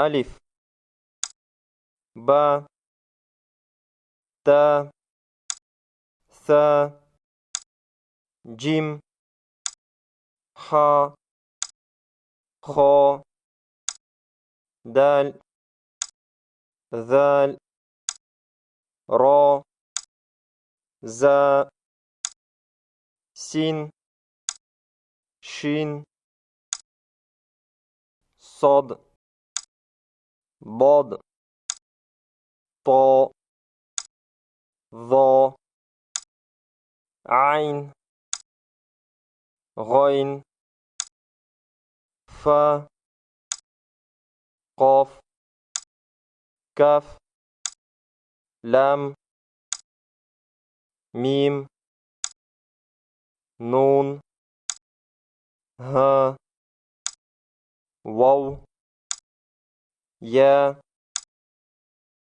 ألف باء تاء ثاء جيم حاء خاء دال ذال را زاء سين شين صاد ضاد طاء ظا عين غين فا قاف كاف لام ميم نون ها واو يا